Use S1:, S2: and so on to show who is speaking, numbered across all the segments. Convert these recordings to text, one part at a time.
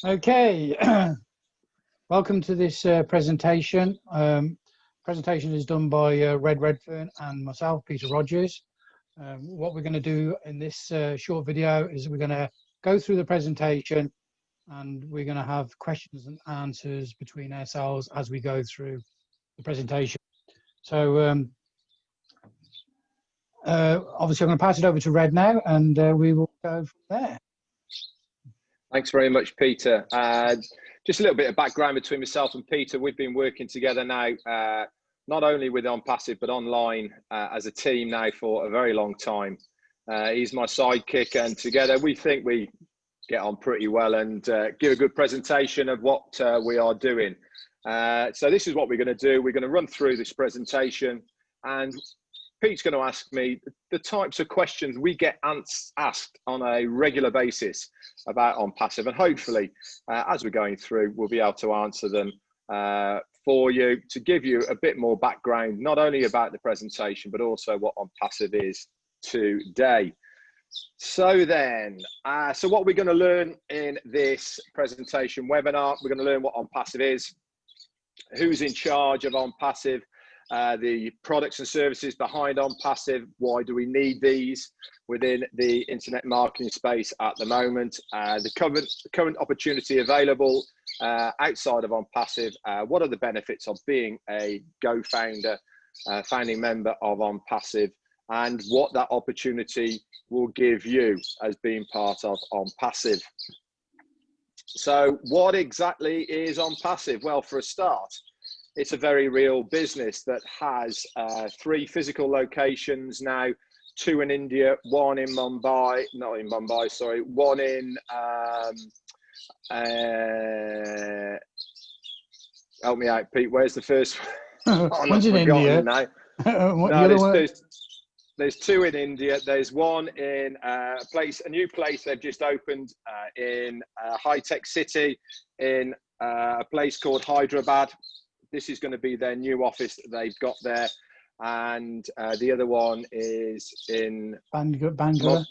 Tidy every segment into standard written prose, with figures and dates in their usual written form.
S1: Okay, welcome to this presentation. Presentation is done by Red Redfern and myself, Peter Rogers. What we're going to do in this short video is we're going to go through the presentation and we're going to have questions and answers between ourselves as we go through the presentation. So obviously I'm going to pass it over to Red now and we will go from there.
S2: Thanks very much, Peter. Just a little bit of background between myself and Peter. We've been working together now, not only with ONPASSIVE, but online as a team now for a very long time. He's my sidekick, and together we think we get on pretty well and give a good presentation of what we are doing. So this is what we're going to do. We're going to run through this presentation, and Pete's going to ask me the types of questions we get asked on a regular basis about ONPASSIVE, and hopefully as we're going through we'll be able to answer them for you, to give you a bit more background, not only about the presentation but also what ONPASSIVE is today. So then, so what we're going to learn in this presentation webinar, we're going to learn what ONPASSIVE is, who's in charge of ONPASSIVE, the products and services behind ONPASSIVE, why do we need these within the internet marketing space at the moment, the current opportunity available outside of ONPASSIVE, what are the benefits of being a Go-founder, founding member of ONPASSIVE, and what that opportunity will give you as being part of ONPASSIVE. So what exactly is ONPASSIVE? Well, for a start, it's a very real business that has 3 physical locations now, 2 in India, 1 in Mumbai, not in Mumbai, sorry, 1 in, help me out, Pete, where's the first one?
S1: One's in India.
S2: Now.
S1: No,
S2: there's 2 in India. There's 1 in a new place they've just opened in high-tech city in a place called Hyderabad. This is going to be their new office that they've got there, and the other one is in
S1: Bangalore.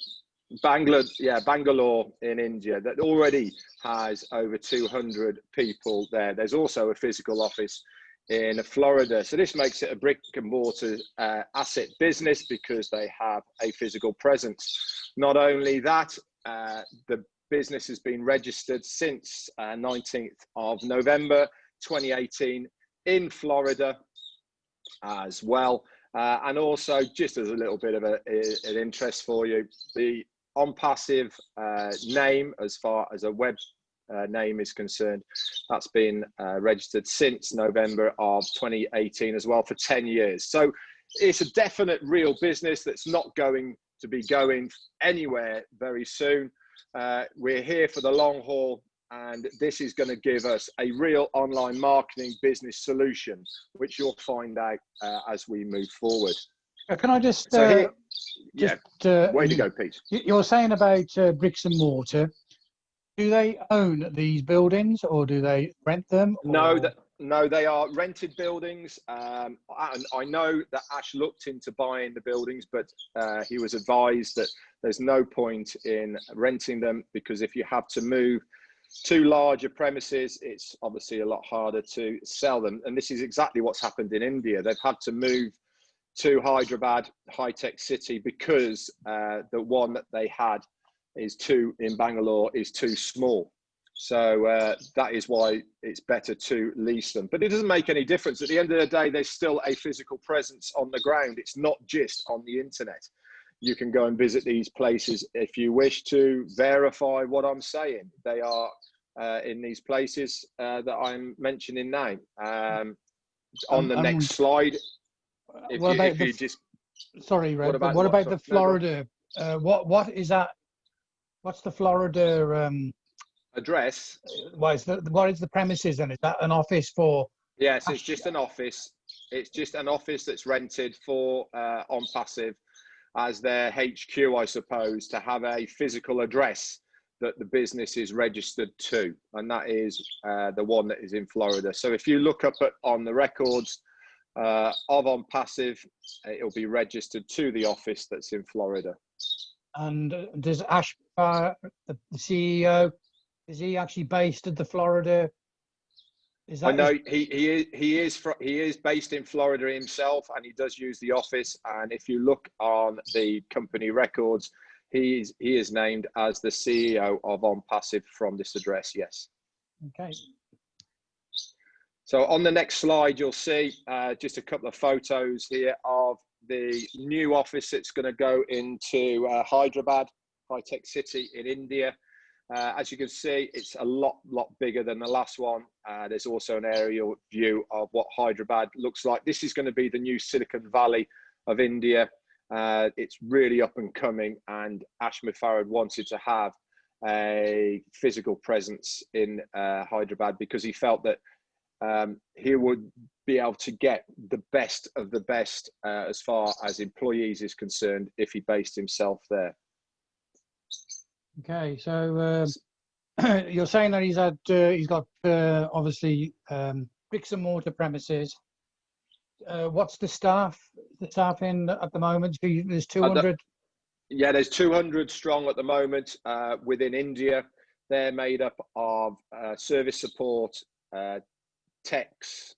S2: Bangalore in India, that already has over 200 people there. There's also a physical office in Florida. So this makes it a brick and mortar asset business because they have a physical presence. Not only that, the business has been registered since 19th of November 2018 in Florida as well. And also, just as a little bit of an interest for you, the ONPASSIVE name, as far as a web name is concerned, that's been registered since November of 2018 as well, for 10 years. So it's a definite real business that's not going to be going anywhere very soon. We're here for the long haul, and this is going to give us a real online marketing business solution, which you'll find out as we move forward.
S1: Can I just,
S2: way to go, Pete.
S1: You're saying about bricks and mortar. Do they own these buildings or do they rent them? Or?
S2: No, they are rented buildings. And I know that Ash looked into buying the buildings, but he was advised that there's no point in renting them, because if you have to move to larger premises, it's obviously a lot harder to sell them. And this is exactly what's happened in India. They've had to move to Hyderabad, high-tech city, because the one that they had in Bangalore is too small. So that is why it's better to lease them. But it doesn't make any difference. At the end of the day, there's still a physical presence on the ground. It's not just on the internet. You can go and visit these places if you wish to verify what I'm saying. They are in these places that I'm mentioning now. On the next slide,
S1: sorry, Red, what about the Florida? What is that? What's the Florida
S2: address?
S1: What is the premises, and is that an office for?
S2: Yes, it's just an office. It's just an office that's rented for ONPASSIVE as their HQ, I suppose, to have a physical address that the business is registered to, and that is the one that is in Florida. So if you look up on the records of ONPASSIVE, it'll be registered to the office that's in Florida.
S1: And does Ash the CEO, is he actually based at the Florida? Is
S2: I
S1: that
S2: know he is based in Florida himself, and he does use the office. And if you look on the company records, he is named as the CEO of ONPASSIVE from this address. Yes.
S1: okay?
S2: So on the next slide, you'll see just a couple of photos here of the new office that's going to go into Hyderabad, high-tech city in India. As you can see, it's a lot bigger than the last one. There's also an aerial view of what Hyderabad looks like. This is going to be the new Silicon Valley of India. It's really up and coming, and Ash Mufarad wanted to have a physical presence in Hyderabad because he felt that he would be able to get the best of the best as far as employees is concerned if he based himself there.
S1: Okay, so you're saying that he's got obviously bricks and mortar premises. What's the staff in at the moment? There's 200.
S2: Yeah, there's 200 strong at the moment within India. They're made up of service support, techs,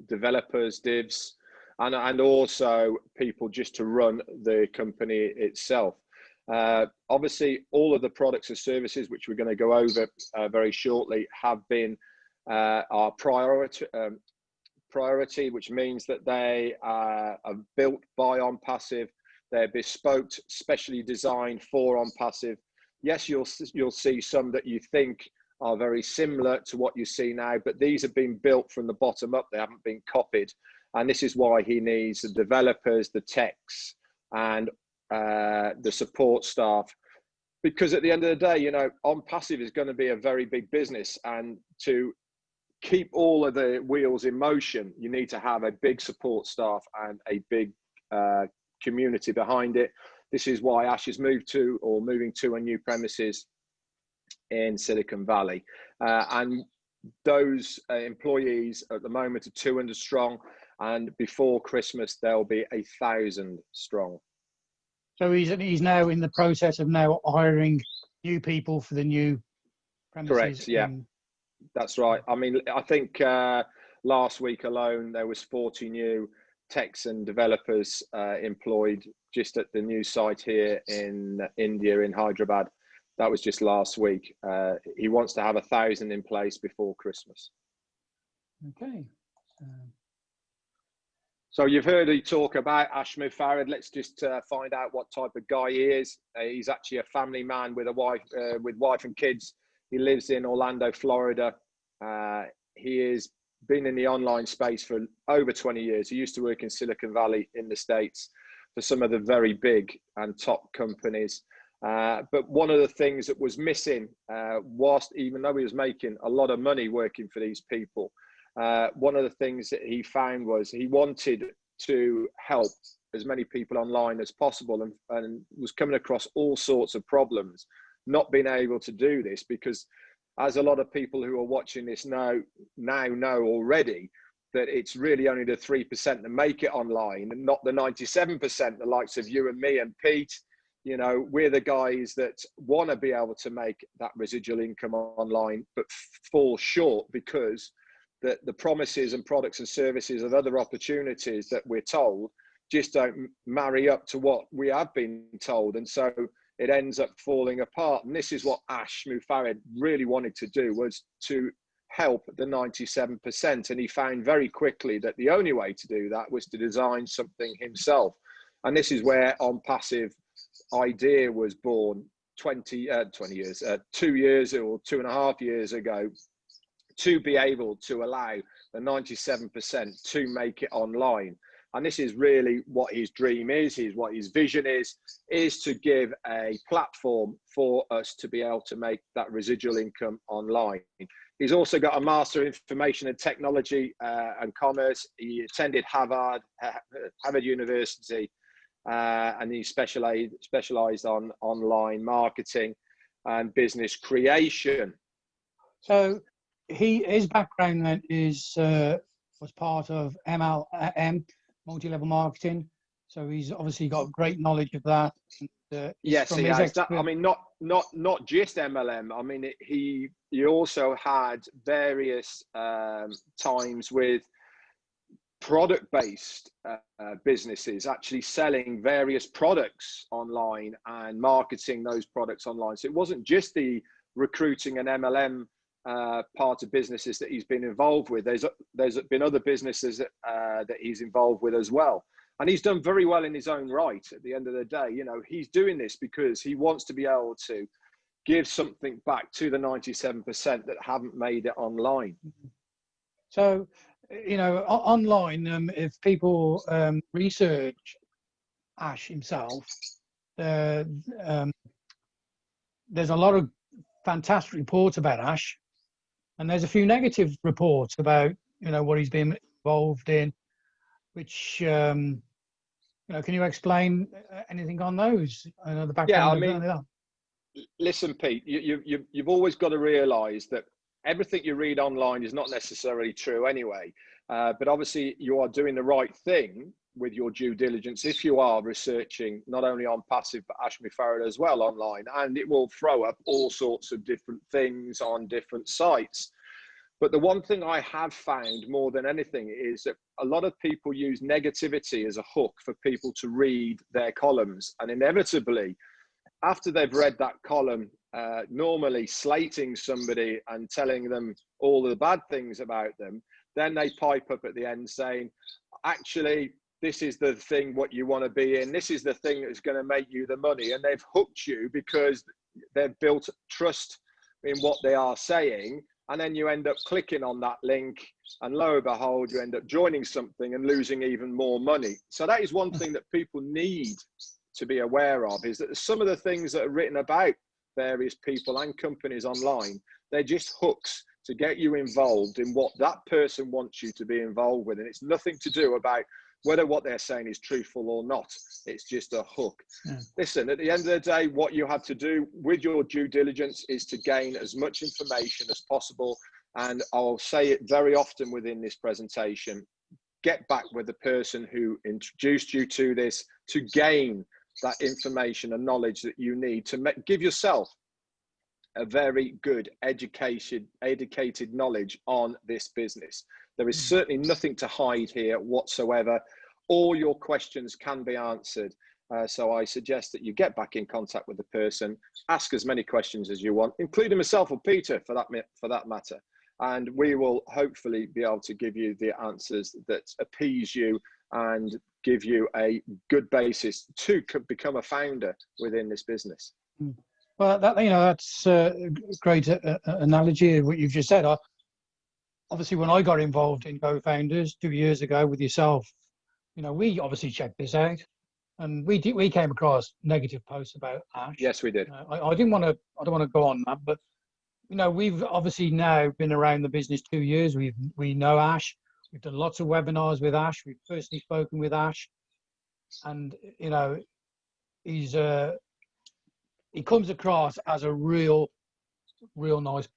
S2: developers, divs, and also people just to run the company itself. Obviously, all of the products and services, which we're going to go over very shortly, have been our priority, which means that they are built by ONPASSIVE. They're bespoke, specially designed for ONPASSIVE. Yes, you'll see some that you think are very similar to what you see now, but these have been built from the bottom up. They haven't been copied. And this is why he needs the developers, the techs, and the support staff. Because at the end of the day, you know, ONPASSIVE is going to be a very big business, and to keep all of the wheels in motion, you need to have a big support staff and a big community behind it. This is why Ash is moving to a new premises in Silicon Valley, and those employees at the moment are 200 strong, and before Christmas there'll be 1,000 strong.
S1: So he's now in the process of now hiring new people for the new premises.
S2: Correct. Yeah, that's right. I mean, I think last week alone there was 40 new techs and developers employed just at the new site here in India, in Hyderabad. That was just last week. He wants to have 1,000 in place before Christmas.
S1: Okay.
S2: So you've heard me talk about Ash Mufarad. Let's just find out what type of guy he is. He's actually a family man with a wife and kids. He lives in Orlando, Florida. He has been in the online space for over 20 years. He used to work in Silicon Valley in the States for some of the very big and top companies. But one of the things that was missing, even though he was making a lot of money working for these people, one of the things that he found was he wanted to help as many people online as possible, and was coming across all sorts of problems, not being able to do this, because as a lot of people who are watching this now know already, that it's really only the 3% that make it online, and not the 97%, the likes of you and me and Pete. You know, we're the guys that want to be able to make that residual income online, but fall short because the promises and products and services and other opportunities that we're told just don't marry up to what we have been told. And so it ends up falling apart. And this is what Ash Mufarad really wanted to do, was to help the 97%. And he found very quickly that the only way to do that was to design something himself. And this is where ONPASSIVE idea was born 2 years or 2.5 years ago, to be able to allow the 97% to make it online. And this is really what his dream is, what his vision is to give a platform for us to be able to make that residual income online. He's also got a Master in Information and Technology and Commerce. He attended Harvard University, and he specialized on online marketing and business creation.
S1: So his background then was part of MLM, multi-level marketing. So he's obviously got great knowledge of that.
S2: Yes,
S1: from
S2: he
S1: his
S2: has. That, I
S1: experience.
S2: mean, not just MLM. I mean, he also had various times with product-based businesses actually selling various products online and marketing those products online. So it wasn't just the recruiting and MLM part of businesses that he's been involved with. There's been other businesses that he's involved with as well. And he's done very well in his own right. At the end of the day, you know, he's doing this because he wants to be able to give something back to the 97% that haven't made it online.
S1: So, you know, online, if people research Ash himself, there's a lot of fantastic reports about Ash, and there's a few negative reports about, you know, what he's been involved in, which you know, can you explain anything on those? I know the background.
S2: Yeah, I mean, listen, Pete, you've always got to realise that everything you read online is not necessarily true anyway. But obviously, you are doing the right thing with your due diligence if you are researching not only ONPASSIVE but Ashmi Farad as well online, and it will throw up all sorts of different things on different sites. But the one thing I have found more than anything is that a lot of people use negativity as a hook for people to read their columns. And inevitably, after they've read that column, normally slating somebody and telling them all the bad things about them, then they pipe up at the end saying, actually, this is the thing what you want to be in. This is the thing that's going to make you the money. And they've hooked you because they've built trust in what they are saying. And then you end up clicking on that link, and lo and behold, you end up joining something and losing even more money. So that is one thing that people need to be aware of, is that some of the things that are written about various people and companies online, they're just hooks to get you involved in what that person wants you to be involved with. And it's nothing to do about whether what they're saying is truthful or not. It's just a hook. Yeah. Listen, at the end of the day, what you have to do with your due diligence is to gain as much information as possible. And I'll say it very often within this presentation, get back with the person who introduced you to this to gain that information and knowledge that you need to give yourself a very good educated knowledge on this business. There is certainly nothing to hide here whatsoever. All your questions can be answered. So I suggest that you get back in contact with the person, ask as many questions as you want, including myself or Peter for that matter. And we will hopefully be able to give you the answers that appease you and give you a good basis to become a founder within this business.
S1: Well, that's a great analogy, what you've just said. Obviously, when I got involved in co-founders 2 years ago with yourself, we obviously checked this out, and we came across negative posts about Ash.
S2: Yes, we did.
S1: I don't want to go on that, but we've obviously now been around the business 2 years. We know Ash. We've done lots of webinars with Ash. We've personally spoken with Ash, and he comes across as a real nice.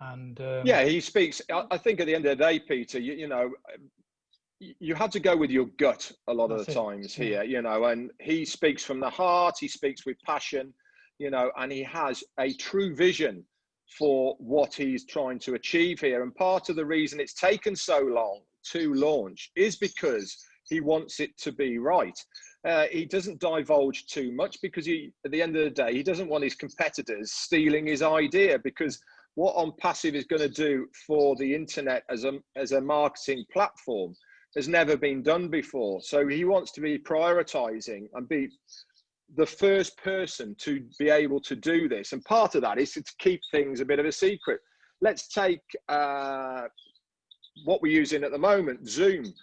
S1: And
S2: yeah, he speaks. I think at the end of the day, Peter, you had to go with your gut a lot of the times here, and he speaks from the heart. He speaks with passion, and he has a true vision for what he's trying to achieve here. And part of the reason it's taken so long to launch is because he wants it to be right. He doesn't divulge too much because at the end of the day, he doesn't want his competitors stealing his idea, because what ONPASSIVE is going to do for the internet as a marketing platform has never been done before. So he wants to be prioritizing and be the first person to be able to do this. And part of that is to keep things a bit of a secret. Let's take what we're using at the moment, Zoom.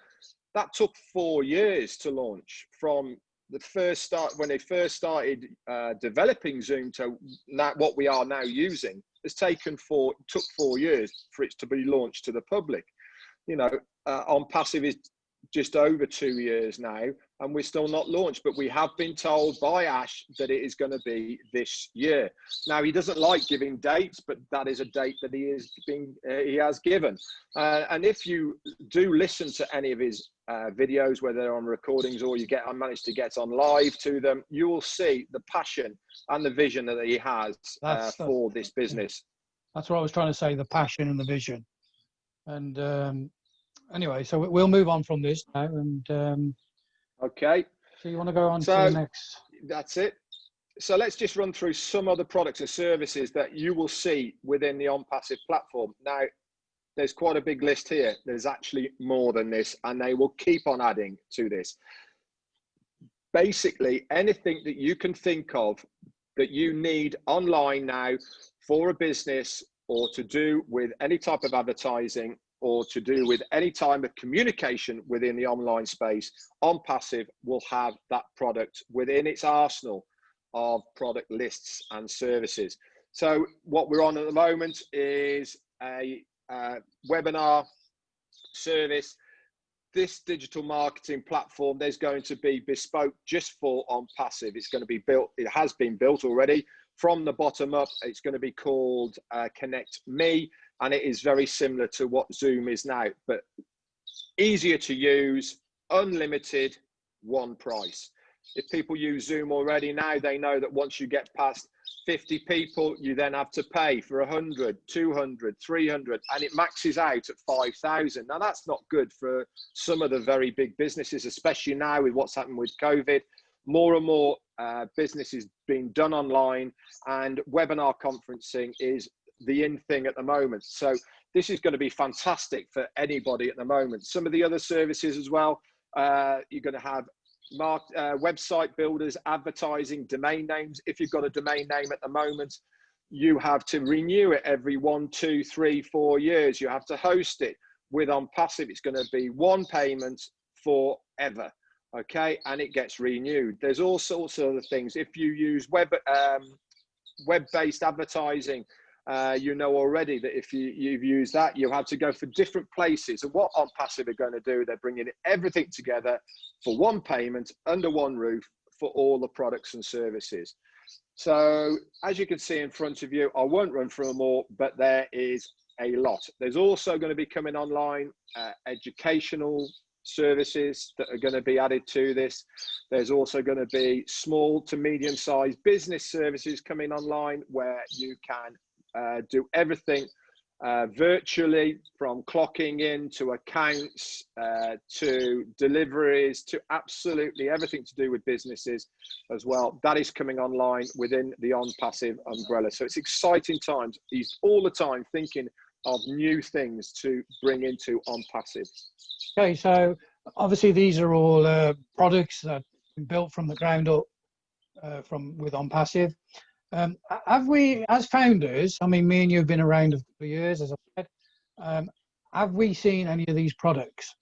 S2: That took 4 years to launch, from the first start, when they first started developing Zoom, to now what we are now using. It's took 4 years for it to be launched to the public. ONPASSIVE is just over 2 years now, and we're still not launched, but we have been told by Ash that it is going to be this year. Now, he doesn't like giving dates, but that is a date that he has given. And if you do listen to any of his videos, whether they're on recordings or manage to get on live to them, you will see the passion and the vision that he has for this business.
S1: That's what I was trying to say, the passion and the vision. And anyway, so we'll move on from this now. And
S2: okay.
S1: So you want to go on to the next?
S2: That's it. So let's just run through some of the products and services that you will see within the ONPASSIVE platform. Now, there's quite a big list here. There's actually more than this, and they will keep on adding to this. Basically, anything that you can think of that you need online now for a business, or to do with any type of advertising, or to do with any type of communication within the online space, ONPASSIVE will have that product within its arsenal of product lists and services. So what we're on at the moment is a webinar service. This digital marketing platform, there's going to be bespoke just for ONPASSIVE. It's going to be built, it has been built already from the bottom up. It's going to be called Connect Me, and it is very similar to what Zoom is now, but easier to use, unlimited, one price. If people use Zoom already now, they know that once you get past 50 people, you then have to pay for 100, 200, 300, and it maxes out at 5,000. Now, that's not good for some of the very big businesses, especially now with what's happened with COVID. More and more business is being done online, and webinar conferencing is the in thing at the moment. So this is going to be fantastic for anybody at the moment. Some of the other services as well, you're going to have website builders, advertising, domain names. If you've got a domain name at the moment, you have to renew it every 1, 2, 3, 4 years. You have to host it. With ONPASSIVE, it's going to be one payment forever, okay, and it gets renewed. There's all sorts of other things. If you use web-based advertising, you know already that if you've used that, you have to go for different places. And what ONPASSIVE are going to do, they're bringing everything together for one payment under one roof for all the products and services. So as you can see in front of you, I won't run through them all, but there is a lot. There's also going to be coming online educational services that are going to be added to this. There's also going to be small to medium-sized business services coming online, where you can do everything virtually, from clocking in to accounts to deliveries to absolutely everything to do with businesses as well. That is coming online within the ONPASSIVE umbrella. So it's exciting times. He's all the time thinking of new things to bring into ONPASSIVE.
S1: Okay, so obviously these are all products that have been built from the ground up with ONPASSIVE. Have we, as founders, I mean, me and you have been around for years, as I said, have we seen any of these products?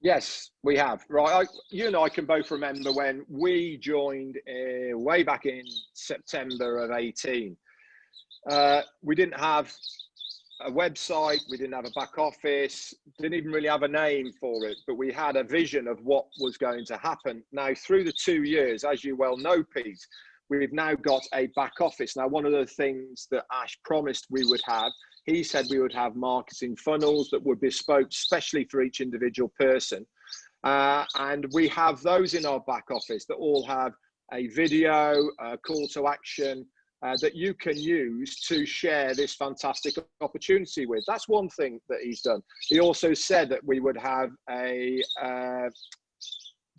S2: Yes, we have. Right, you and I can both remember when we joined way back in September of 18. We didn't have a website, we didn't have a back office, didn't even really have a name for it, but we had a vision of what was going to happen. Now, through the 2 years, as you well know, Pete, we've now got a back office. Now, one of the things that Ash promised we would have, he said we would have marketing funnels that were bespoke, especially for each individual person. And we have those in our back office that all have a video, a call to action, that you can use to share this fantastic opportunity with. That's one thing that he's done. He also said that we would have a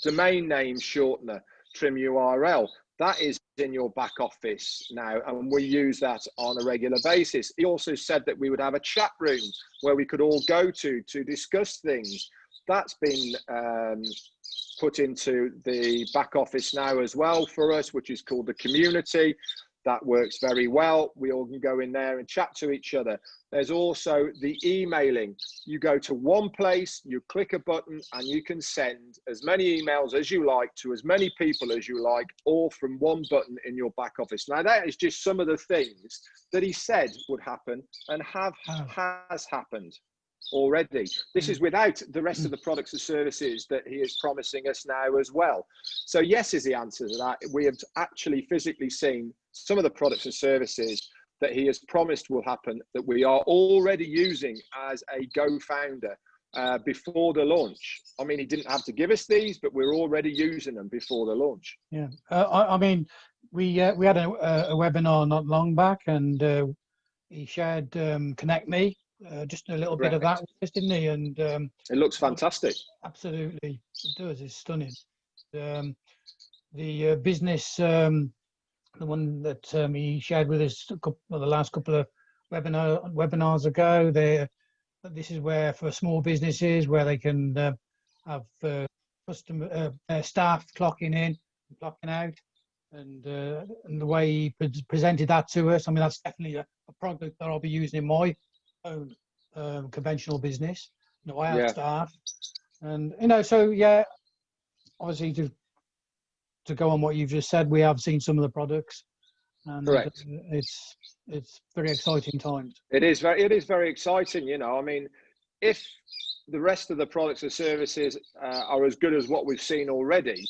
S2: domain name shortener, trim URL. That is in your back office now, and we use that on a regular basis. He also said that we would have a chat room where we could all go to discuss things. That's been put into the back office now as well for us, which is called the community. That works very well. We all can go in there and chat to each other. There's also the emailing. You go to one place, you click a button, and you can send as many emails as you like to as many people as you like, all from one button in your back office. Now, that is just some of the things that he said would happen and has happened. already. This is without the rest of the products and services that he is promising us now as well. So yes is the answer to that. We have actually physically seen some of the products and services that he has promised will happen that we are already using as a Go founder before the launch. I mean, he didn't have to give us these, but we're already using them before the launch.
S1: Yeah, I mean, we had a webinar not long back, and he shared Connect Me, just a little bit of that, didn't he? And
S2: it looks fantastic.
S1: Absolutely, it does. It's stunning. The business, the one that he shared with us the last couple of webinars ago, this is where for small businesses where they can have customer staff clocking in and clocking out, and the way he presented that to us, I mean, that's definitely a product that I'll be using in my own conventional business. You know, I have staff, and you know, so yeah, obviously to go on what you've just said, we have seen some of the products, and
S2: correct.
S1: It's very exciting times.
S2: It is very exciting. You know, I mean, if the rest of the products and services are as good as what we've seen already,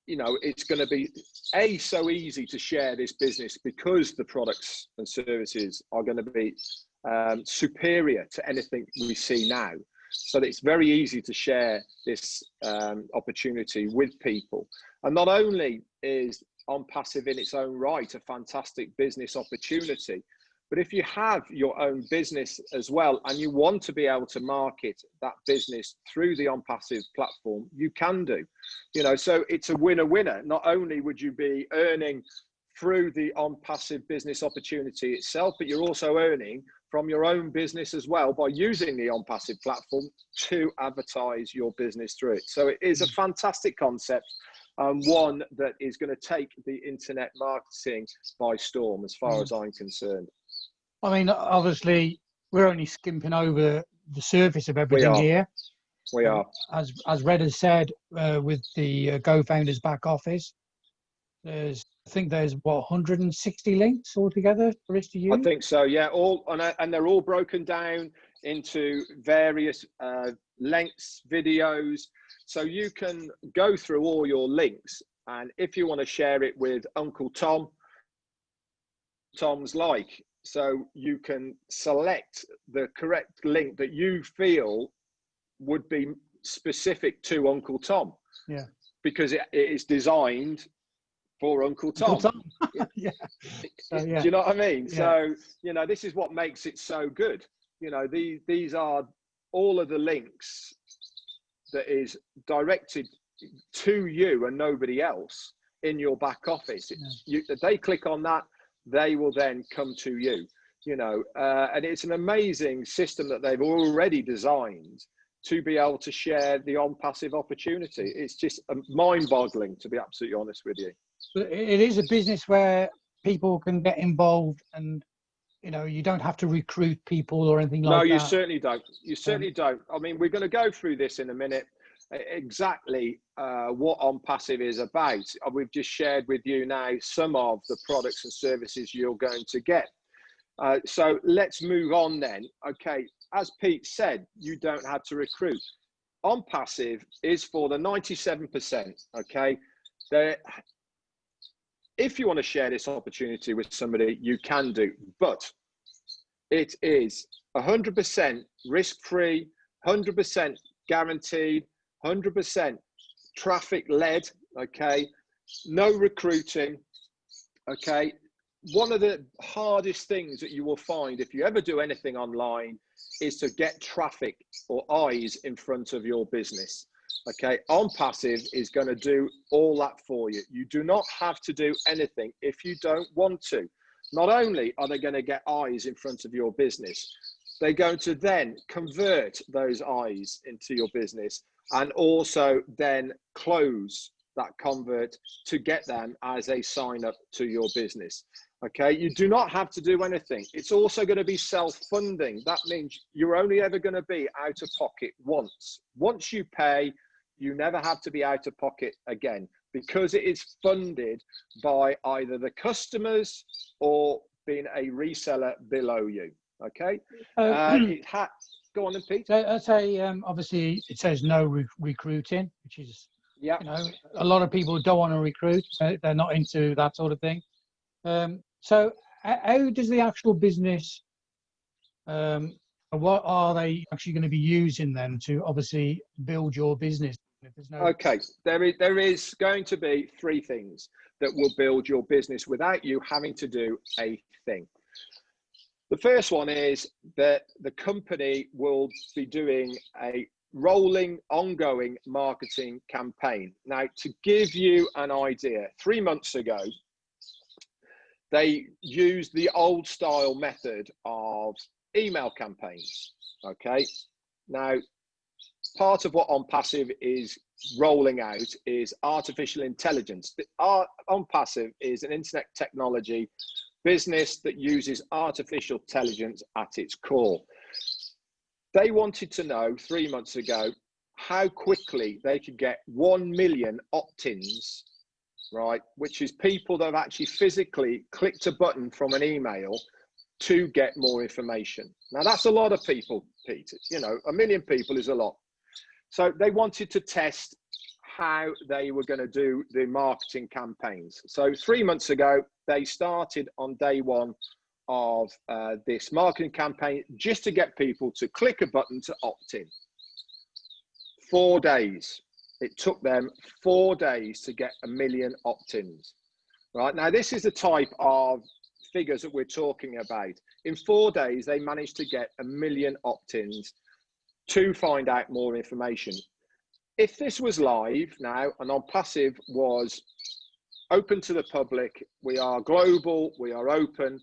S2: you know, it's going to be so easy to share this business because the products and services are going to be superior to anything we see now. So that it's very easy to share this opportunity with people. And not only is ONPASSIVE in its own right a fantastic business opportunity, but if you have your own business as well and you want to be able to market that business through the ONPASSIVE platform, you can do. You know, so it's a winner-winner. Not only would you be earning through the ONPASSIVE business opportunity itself, but you're also earning from your own business as well by using the ONPASSIVE platform to advertise your business through it. So it is a fantastic concept, one that is going to take the internet marketing by storm as far as I'm concerned.
S1: I mean, obviously, we're only skimping over the surface of everything here.
S2: We are.
S1: As Red has said, with the Go Founders back office, I think there's what, 160 links altogether for us to use?
S2: I think so, yeah. And they're all broken down into various lengths, videos. So you can go through all your links, and if you want to share it with Uncle Tom, Tom's like, so you can select the correct link that you feel would be specific to Uncle Tom.
S1: Yeah.
S2: Because it is designed for Uncle Tom.
S1: Uncle Tom. Yeah.
S2: Do you know what I mean?
S1: Yeah.
S2: So, you know, this is what makes it so good. You know, these are all of the links that is directed to you and nobody else in your back office. They click on that, they will then come to you, you know, and it's an amazing system that they've already designed to be able to share the ONPASSIVE opportunity. It's just mind-boggling, to be absolutely honest with you.
S1: But it is a business where people can get involved, and you know, you don't have to recruit people or anything like that.
S2: No, you certainly don't. You certainly don't. I mean, we're going to go through this in a minute, exactly what ONPASSIVE is about. We've just shared with you now some of the products and services you're going to get. So let's move on then. Okay, as Pete said, you don't have to recruit. ONPASSIVE is for the 97%, okay? If you want to share this opportunity with somebody, you can do, but it is 100% risk-free, 100% guaranteed, 100% traffic-led, okay? No recruiting, okay? One of the hardest things that you will find if you ever do anything online is to get traffic or eyes in front of your business. Okay, ONPASSIVE is going to do all that for you. You do not have to do anything if you don't want to. Not only are they going to get eyes in front of your business, they're going to then convert those eyes into your business and also then close that convert to get them as a sign up to your business. Okay, you do not have to do anything. It's also going to be self-funding. That means you're only ever going to be out of pocket once. Once you pay, you never have to be out of pocket again, because it is funded by either the customers or being a reseller below you. Okay.
S1: Uh,
S2: Go on then, Pete.
S1: so I say, obviously, it says no recruiting, which is,
S2: Yeah.
S1: you know, a lot of people don't want to recruit. They're not into that sort of thing. So how does the actual business, what are they actually going to be using then to obviously build your business? If there's no...
S2: Okay, there is going to be three things that will build your business without you having to do a thing. The first one is that the company will be doing a rolling, ongoing marketing campaign. Now, to give you an idea, 3 months ago, they used the old style method of email campaigns. Okay, now part of what ONPASSIVE is rolling out is artificial intelligence. ONPASSIVE is an internet technology business that uses artificial intelligence at its core. They wanted to know 3 months ago how quickly they could get 1 million opt-ins, right, which is people that have actually physically clicked a button from an email to get more information. Now, that's a lot of people, Peter. You know, 1 million people is a lot. So they wanted to test how they were going to do the marketing campaigns. So 3 months ago, they started on day one of this marketing campaign just to get people to click a button to opt in. 4 days. It took them 4 days to get 1 million opt-ins. Right now, this is the type of figures that we're talking about. In 4 days, they managed to get 1 million opt-ins to find out more information. If this was live now and ONPASSIVE was open to the public, we are global, we are open,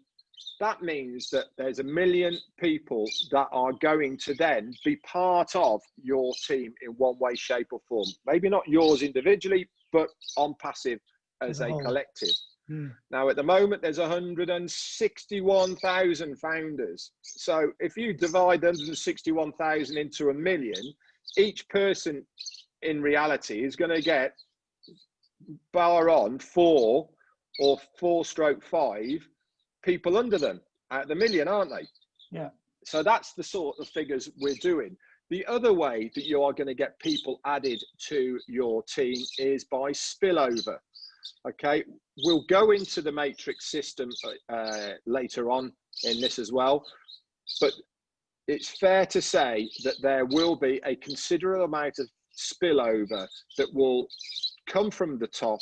S2: that means that there's 1 million people that are going to then be part of your team in one way, shape or form. Maybe not yours individually, but ONPASSIVE as a collective. Now, at the moment, there's 161,000 founders. So if you divide 161,000 into 1 million, each person in reality is going to get bar on 4 or 4/5 people under them out of the million, aren't they?
S1: Yeah.
S2: So that's the sort of figures we're doing. The other way that you are going to get people added to your team is by spillover. Okay, we'll go into the matrix system later on in this as well, but it's fair to say that there will be a considerable amount of spillover that will come from the top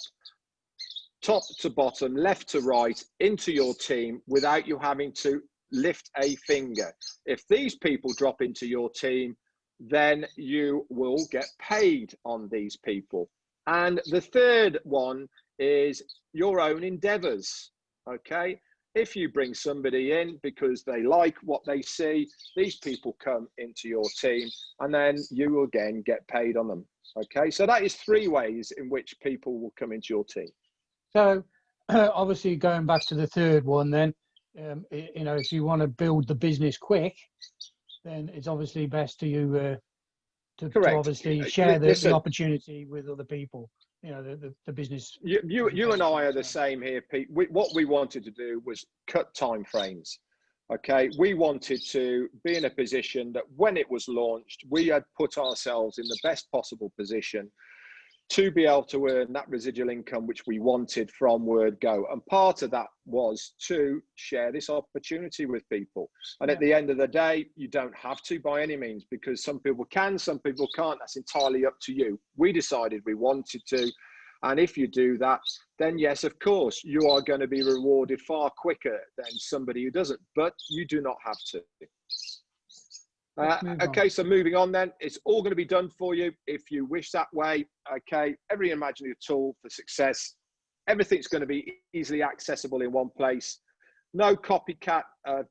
S2: to bottom, left to right, into your team without you having to lift a finger. If these people drop into your team, then you will get paid on these people. And the third one is your own endeavors. Okay, if you bring somebody in because they like what they see, these people come into your team and then you will again get paid on them. Okay, so that is 3 ways in which people will come into your team.
S1: So obviously going back to the third one then, you know, if you want to build the business quick, then it's obviously best to obviously share the opportunity with other people. You know, the business.
S2: You and I are the same here, Pete. What we wanted to do was cut time frames. Okay, we wanted to be in a position that when it was launched, we had put ourselves in the best possible position to be able to earn that residual income which we wanted from word go. And part of that was to share this opportunity with people. And at the end of the day, you don't have to by any means, because some people can, some people can't. That's entirely up to you. We decided we wanted to. And if you do that, then yes, of course, you are going to be rewarded far quicker than somebody who doesn't, but you do not have to. Okay, so moving on then, it's all going to be done for you if you wish that way. Okay, every imaginative tool for success. Everything's going to be easily accessible in one place. No copycat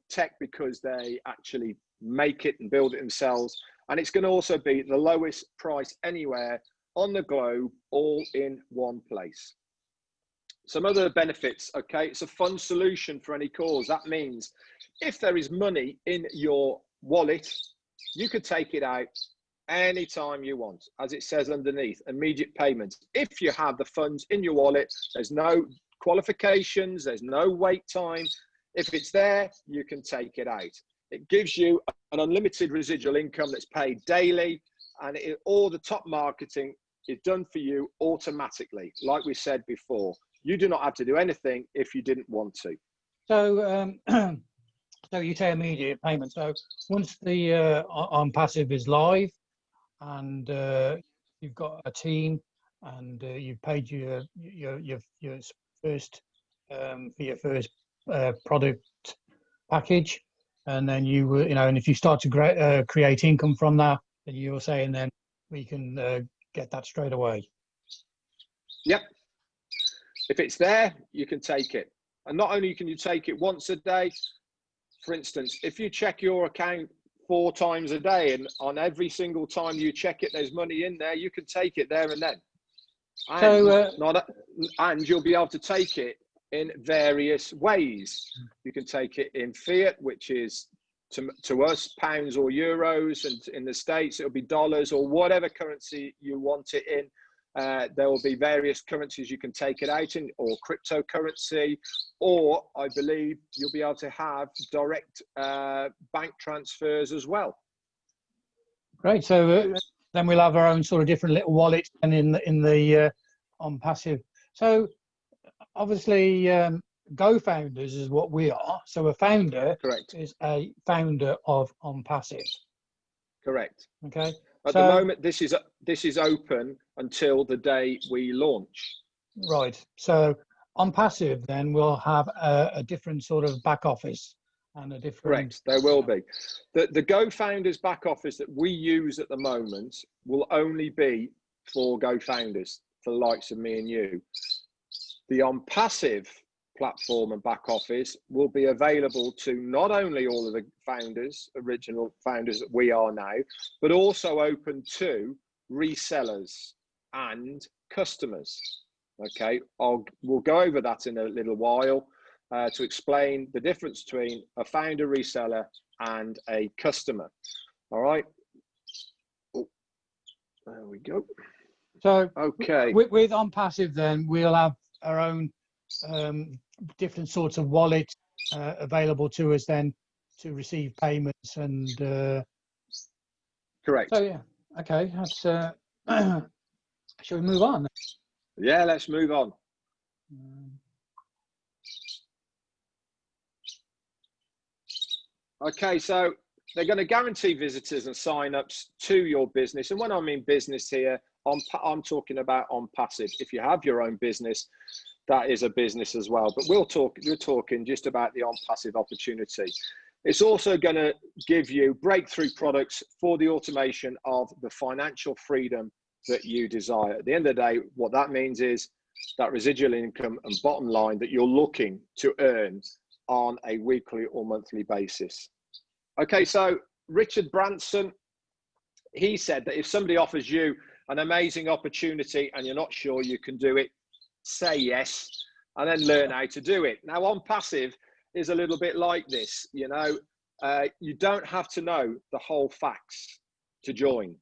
S2: tech because they actually make it and build it themselves. And it's going to also be the lowest price anywhere on the globe, all in one place. Some other benefits, okay, it's a fund solution for any cause. That means if there is money in your wallet, you could take it out anytime you want. As it says underneath, immediate payments. If you have the funds in your wallet, there's no qualifications, there's no wait time. If it's there, you can take it out. It gives you an unlimited residual income that's paid daily, and all the top marketing is done for you automatically. Like we said before, you do not have to do anything if you didn't want to.
S1: So, so you say immediate payment. So once the ONPASSIVE is live, and you've got a team, and you've paid your first for your first product package, and then you know, and if you start to create income from that, then you're saying then we can get that straight away.
S2: Yep. If it's there, you can take it. And not only can you take it once a day, for instance, if you check your account 4 times a day, and on every single time you check it, there's money in there, you can take it there and then. And, and you'll be able to take it in various ways. You can take it in fiat, which is to us pounds or euros, and in the States it'll be dollars or whatever currency you want it in. There will be various currencies you can take it out in, or cryptocurrency, or I believe you'll be able to have direct bank transfers as well.
S1: Great. So then we'll have our own sort of different little wallets and in the ONPASSIVE. So obviously, co-founders is what we are. So a founder,
S2: correct,
S1: is a founder of ONPASSIVE.
S2: Correct.
S1: Okay.
S2: At the moment, this is open until the day we launch.
S1: Right. So ONPASSIVE then will have a different sort of back office and a different.
S2: Correct. There will be. The Go Founders back office that we use at the moment will only be for Go Founders, for the likes of me and you. The ONPASSIVE platform and back office will be available to not only all of the founders, original founders that we are now, but also open to resellers and customers. Okay, we'll go over that in a little while to explain the difference between a founder reseller and a customer. All right. Oh, there we go.
S1: So
S2: okay,
S1: with ONPASSIVE then we'll have our own different sorts of wallets available to us then to receive payments and
S2: correct.
S1: So yeah, okay, that's shall we move on?
S2: Yeah, let's move on. Okay, so they're going to guarantee visitors and sign-ups to your business, and when I mean business here, I'm talking about ONPASSIVE. If you have your own business, that is a business as well, but we're talking just about the ONPASSIVE opportunity. It's also going to give you breakthrough products for the automation of the financial freedom that you desire. At the end of the day, what that means is that residual income and bottom line that you're looking to earn on a weekly or monthly basis. Okay, so Richard Branson, he said that if somebody offers you an amazing opportunity and you're not sure you can do it, say yes, and then learn how to do it. Now, ONPASSIVE is a little bit like this. You know, you don't have to know the whole facts to join.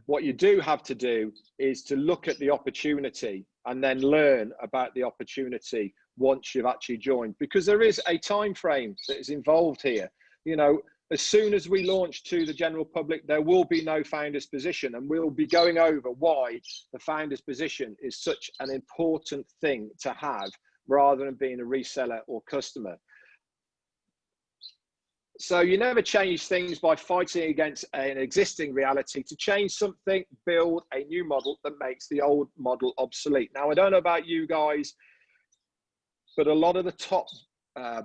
S2: What you do have to do is to look at the opportunity and then learn about the opportunity once you've actually joined, because there is a time frame that is involved here. You know, as soon as we launch to the general public, there will be no founder's position, and we'll be going over why the founder's position is such an important thing to have rather than being a reseller or customer. So you never change things by fighting against an existing reality. To change something, build a new model that makes the old model obsolete. Now, I don't know about you guys, but a lot of the top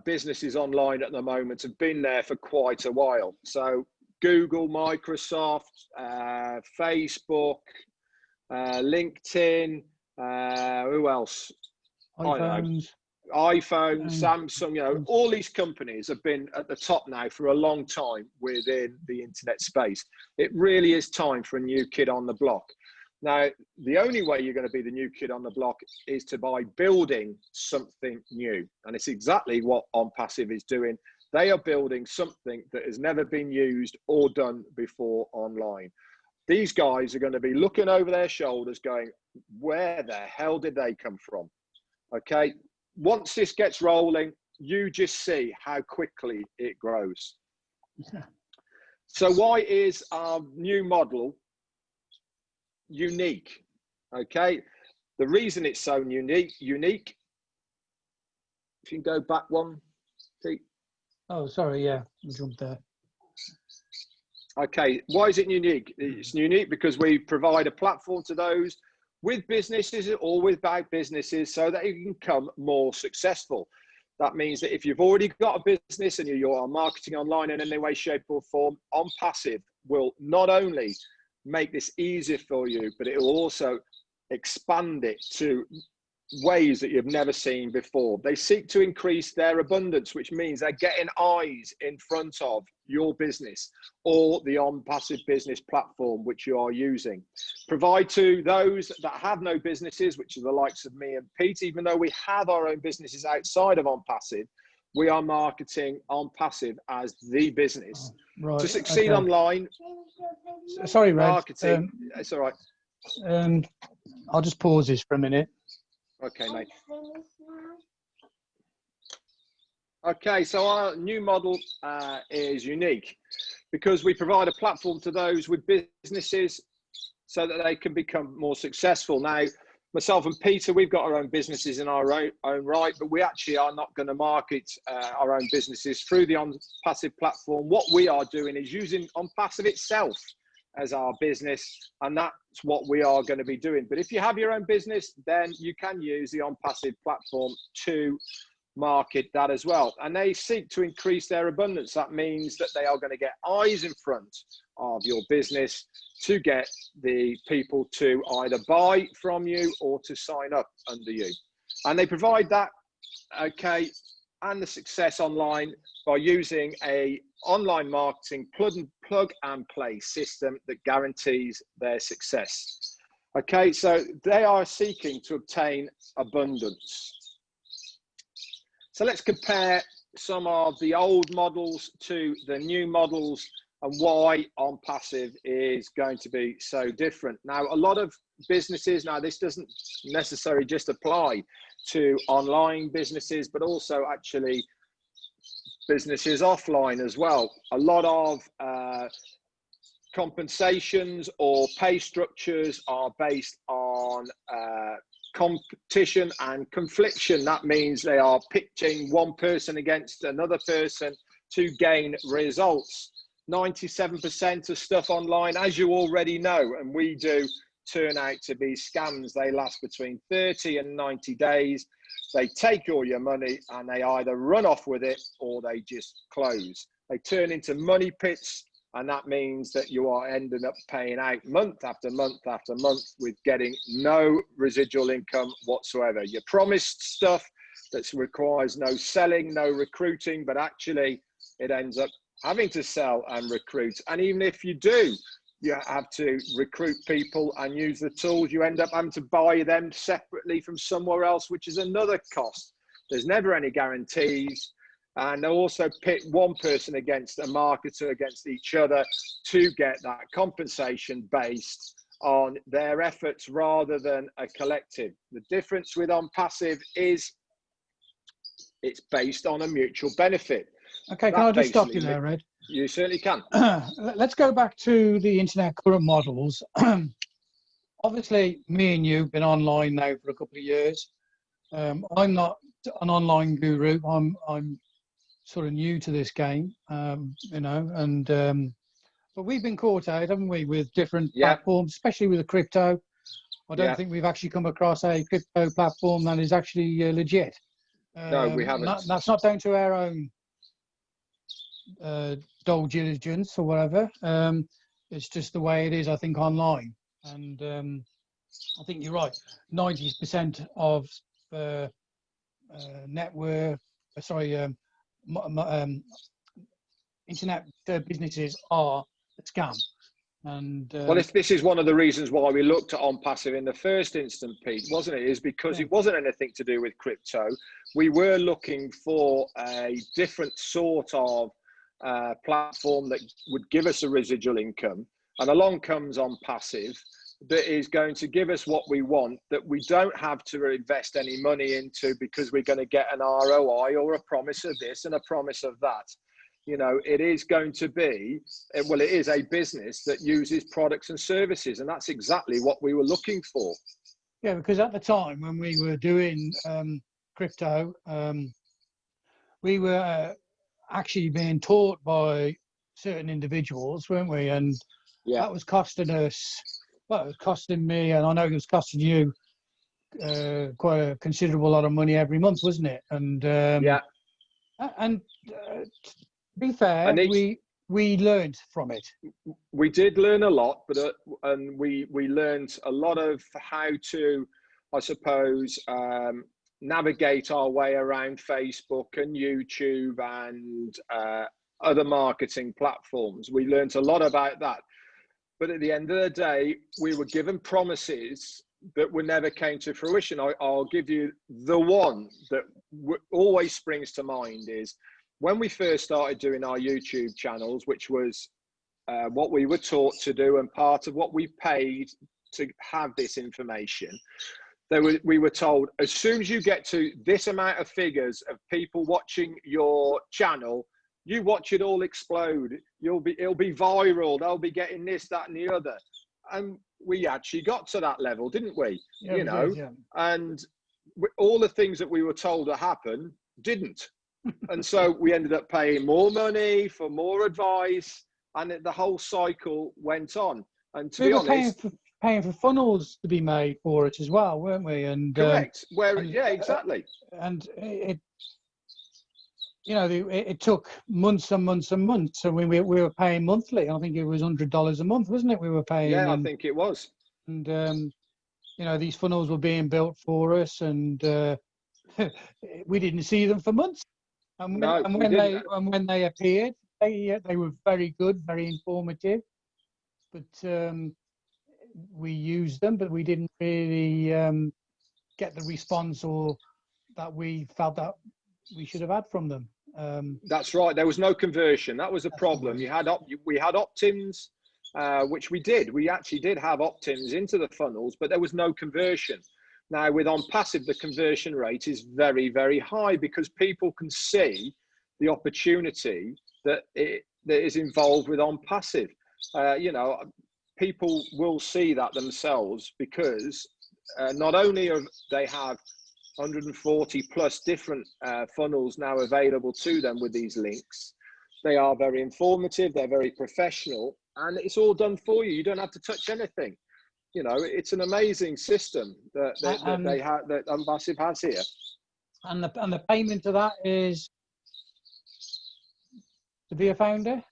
S2: businesses online at the moment have been there for quite a while. So Google, Microsoft, Facebook, LinkedIn, who else? iPhone, Samsung, you know, all these companies have been at the top now for a long time within the internet space. It really is time for a new kid on the block. Now, the only way you're going to be the new kid on the block is by building something new. And it's exactly what ONPASSIVE is doing. They are building something that has never been used or done before online. These guys are going to be looking over their shoulders going, where the hell did they come from? Okay. Once this gets rolling, you just see how quickly it grows. So why is our new model unique? Okay, the reason it's so unique, if you can go back one, Pete.
S1: Oh, sorry, yeah, I jumped there.
S2: Okay, why is it unique? It's unique because we provide a platform to those with businesses or without businesses so that you can become more successful. That means that if you've already got a business and you are marketing online in any way, shape or form, ONPASSIVE will not only make this easier for you, but it will also expand it to ways that you've never seen before. They seek to increase their abundance, which means they're getting eyes in front of your business or the ONPASSIVE business platform which you are using. Provide to those that have no businesses, which are the likes of me and Pete. Even though we have our own businesses outside of ONPASSIVE, we are marketing ONPASSIVE as the business.
S1: Right,
S2: To succeed online,
S1: sorry, Red.
S2: marketing, it's all right.
S1: I'll just pause this for a minute.
S2: Okay, mate. Okay, so our new model is unique because we provide a platform to those with businesses so that they can become more successful. Now, myself and Peter, we've got our own businesses in our own right, but we actually are not going to market our own businesses through the ONPASSIVE platform. What we are doing is using ONPASSIVE itself as our business, and that's what we are going to be doing. But if you have your own business, then you can use the ONPASSIVE platform to market that as well. And they seek to increase their abundance. That means that they are going to get eyes in front of your business to get the people to either buy from you or to sign up under you. And they provide that, okay, and the success online by using a online marketing plug and play system that guarantees their success. Okay, so they are seeking to obtain abundance. So let's compare some of the old models to the new models and why ONPASSIVE is going to be so different. Now, a lot of businesses, now this doesn't necessarily just apply to online businesses, but also actually businesses offline as well. A lot of compensations or pay structures are based on competition and confliction. That means they are pitching one person against another person to gain results. 97% of stuff online, as you already know, and we do, turn out to be scams. They last between 30 and 90 days. They take all your money and they either run off with it or they just close. They turn into money pits, and that means that you are ending up paying out month after month after month with getting no residual income whatsoever. You're promised stuff that requires no selling, no recruiting, but actually it ends up having to sell and recruit. And even if you do, you have to recruit people and use the tools, you end up having to buy them separately from somewhere else, which is another cost. There's never any guarantees. And they also pit one person against a marketer against each other to get that compensation based on their efforts rather than a collective. The difference with ONPASSIVE is it's based on a mutual benefit.
S1: Okay, can I just stop you there, Red?
S2: You certainly can.
S1: Let's go back to the internet current models. Obviously, me and you have been online now for a couple of years. I'm not an online guru. I'm sort of new to this game, you know, and but we've been caught out, haven't we, with different platforms, especially with the crypto. I don't think we've actually come across a crypto platform that is actually legit.
S2: No, we haven't.
S1: That's not down to our own due diligence or whatever. It's just the way it is, I think, online. And I think you're right. 90% of network, internet businesses are a scam. And
S2: well, this is one of the reasons why we looked at ONPASSIVE in the first instance, Pete, wasn't it? Is because it wasn't anything to do with crypto. We were looking for a different sort of platform that would give us a residual income, and along comes ONPASSIVE that is going to give us what we want, that we don't have to invest any money into because we're going to get an ROI or a promise of this and a promise of that. You know, it is going to be, well, it is a business that uses products and services, and that's exactly what we were looking for.
S1: Yeah, because at the time when we were doing crypto, we were actually being taught by certain individuals, weren't we? And
S2: Yeah,
S1: that was costing us, well, it was costing me, and I know it was costing you quite a considerable lot of money every month, wasn't it? And
S2: yeah.
S1: to be fair,
S2: And each,
S1: we learned from it.
S2: we did learn a lot, but and we learned a lot of how to, I suppose, navigate our way around Facebook and YouTube and other marketing platforms. We learned a lot about that. But at the end of the day, we were given promises that were never came to fruition. I'll give you the one that always springs to mind is when we first started doing our YouTube channels, which was what we were taught to do and part of what we paid to have this information. We were told, as soon as you get to this amount of figures of people watching your channel, you watch it all explode. It'll be viral. They'll be getting this, that, and the other. And we actually got to that level, didn't we?
S1: Yeah,
S2: you know,
S1: did, yeah.
S2: And all the things that we were told to happen didn't. And so we ended up paying more money for more advice, and the whole cycle went on. And to be honest,
S1: paying for funnels to be made for it as well, weren't we? And
S2: correct. Yeah, exactly.
S1: And it, you know, it took months and months and months. So we were paying monthly. I think it was $100 a month, wasn't it? We were paying.
S2: Yeah, I think it was.
S1: And you know, these funnels were being built for us, and we didn't see them for months. And when they appeared, they were very good, very informative. But we used them, but we didn't really get the response or that we felt that we should have had from them.
S2: That's right. There was no conversion. That was a problem. We had opt-ins, which we did. We actually did have opt-ins into the funnels, but there was no conversion. Now with ONPASSIVE, the conversion rate is very, very high because people can see the opportunity that is involved with ONPASSIVE. You know, people will see that themselves because not only are they have 140 plus different funnels now available to them with these links, they are very informative, they're very professional, and it's all done for you. You don't have to touch anything. You know, it's an amazing system that they have, that ONPASSIVE has here.
S1: And the payment to that is to be a founder?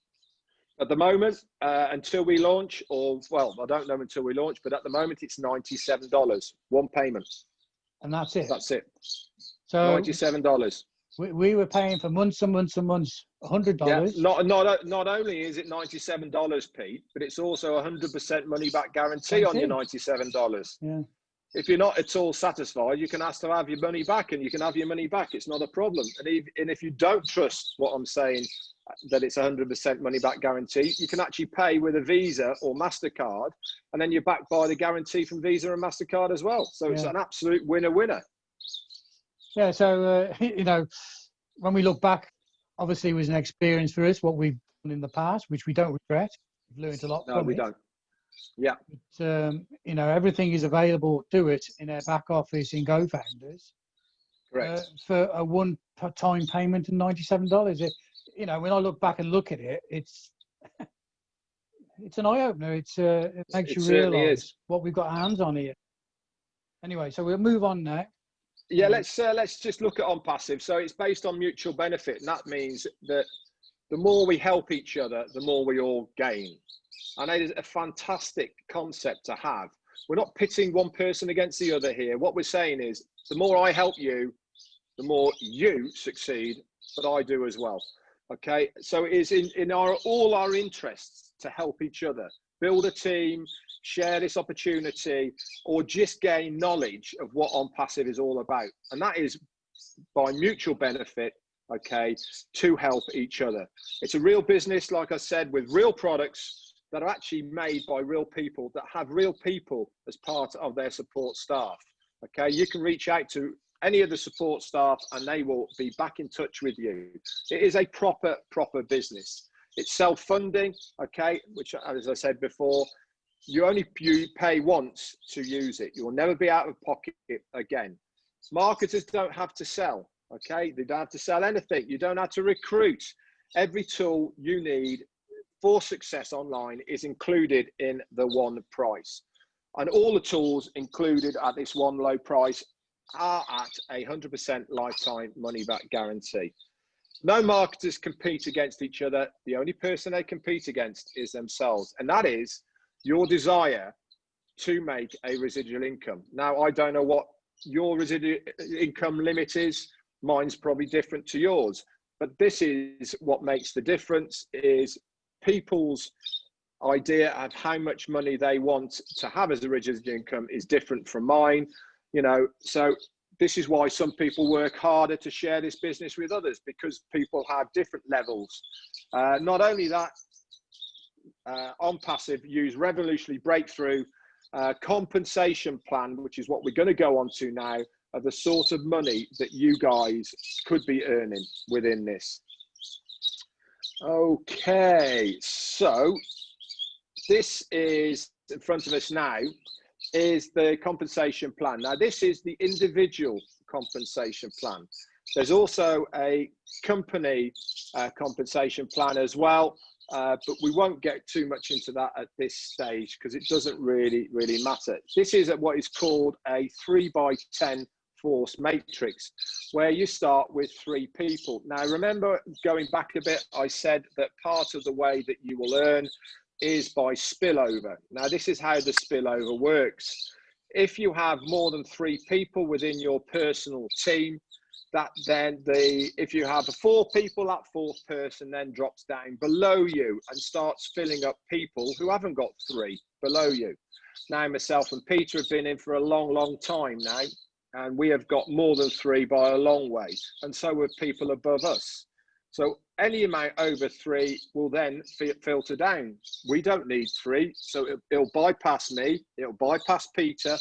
S2: At the moment, until we launch, or well, I don't know until we launch, but at the moment it's $97, one payment.
S1: And that's it?
S2: That's it.
S1: So
S2: $97.
S1: We were paying for months and months and months, $100.
S2: Yeah, not only is it $97, Pete, but it's also 100% money back guarantee on your $97.
S1: Yeah.
S2: If you're not at all satisfied, you can ask to have your money back, and you can have your money back. It's not a problem. And if you don't trust what I'm saying, that it's 100% money back guarantee, you can actually pay with a Visa or MasterCard, and then you're backed by the guarantee from Visa and MasterCard as well. So it's an absolute winner-winner.
S1: Yeah, so, you know, when we look back, obviously it was an experience for us, what we've done in the past, which we don't regret. We've learned a lot from it.
S2: No, we don't. Yeah.
S1: But, you know, everything is available to it in our back office in GoFounders.
S2: Correct.
S1: For a one-time payment of $97. You know, when I look back and look at it, it's an eye-opener. It makes you realise what we've got our hands on here. Anyway, so we'll move on now.
S2: Yeah, let's just look at ONPASSIVE. So it's based on mutual benefit, and that means that the more we help each other, the more we all gain. And it is a fantastic concept to have. We're not pitting one person against the other here. What we're saying is, the more I help you, the more you succeed, but I do as well. Okay, so it is in all our interests to help each other, build a team, share this opportunity, or just gain knowledge of what ONPASSIVE is all about. And that is by mutual benefit, okay, to help each other. It's a real business, like I said, with real products that are actually made by real people, that have real people as part of their support staff. Okay, you can reach out to any of the support staff, and they will be back in touch with you. It is a proper business. It's self-funding, okay, which, as I said before, you pay once to use it. You will never be out of pocket again. Marketers don't have to sell, okay? They don't have to sell anything. You don't have to recruit. Every tool you need for success online is included in the one price. And all the tools included at this one low price are at 100% lifetime money back guarantee. No marketers compete against each other. The only person they compete against is themselves. And that is your desire to make a residual income. Now, I don't know what your residual income limit is. Mine's probably different to yours. But this is what makes the difference, is people's idea of how much money they want to have as a residual income is different from mine. You know, so this is why some people work harder to share this business with others, because people have different levels. Not only that, ONPASSIVE use revolutionary breakthrough compensation plan, which is what we're going to go on to now, of the sort of money that you guys could be earning within this. Okay, so this is in front of us now, is the compensation plan. Now, this is the individual compensation plan. There's also a company compensation plan as well, but we won't get too much into that at this stage because it doesn't really matter. This is what is called a 3x10 force matrix, where you start with 3 people. Now, remember, going back a bit, I said that part of the way that you will earn is by spillover. Now, this is how the spillover works. If you have more than 3 people within your personal team, if you have 4 people, that 4th person then drops down below you and starts filling up people who haven't got 3 below you. Now, myself and Peter have been in for a long time now, and we have got more than 3 by a long way, and so have people above us. So any amount over 3 will then filter down. We don't need 3, so it'll bypass me, it'll bypass Peter,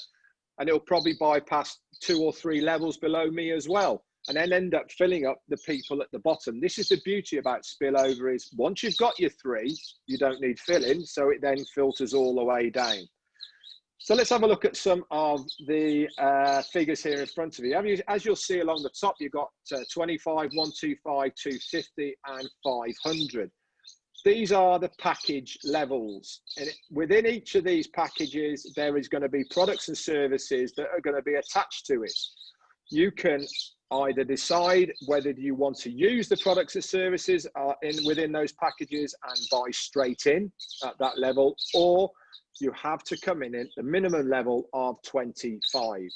S2: and it'll probably bypass 2 or 3 levels below me as well, and then end up filling up the people at the bottom. This is the beauty about spillover, is once you've got your 3, you don't need filling, so it then filters all the way down. So let's have a look at some of the figures here in front of you. As you'll see along the top, you've got 25, 125, 250 and 500. These are the package levels. And within each of these packages, there is going to be products and services that are going to be attached to it. You can either decide whether you want to use the products and services within those packages and buy straight in at that level, or you have to come in at the minimum level of 25.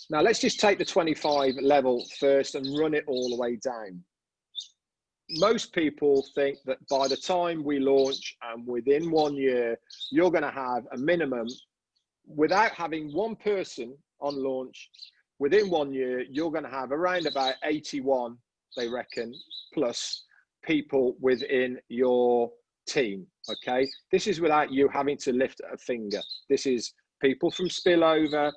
S2: Now, let's just take the 25 level first and run it all the way down. Most people think that by the time we launch and within 1 year, you're going to have a minimum, without having 1 person on launch, within 1 year, you're going to have around about 81, they reckon, plus people within your team. Okay, this is without you having to lift a finger. This is people from spillover,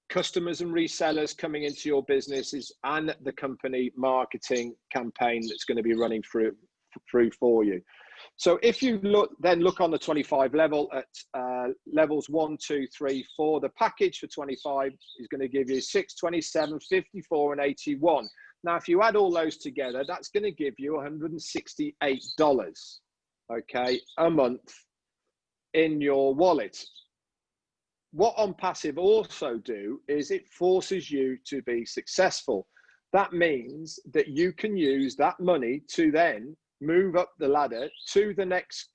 S2: customers and resellers coming into your businesses, and the company marketing campaign that's going to be running through for you. So if you look on the 25 level at levels 1, 2, 3, 4, the package for 25 is going to give you 6, 27, 54 and 81. Now, if you add all those together, that's going to give you $168, okay, a month in your wallet. What ONPASSIVE also do is it forces you to be successful. That means that you can use that money to then move up the ladder to the next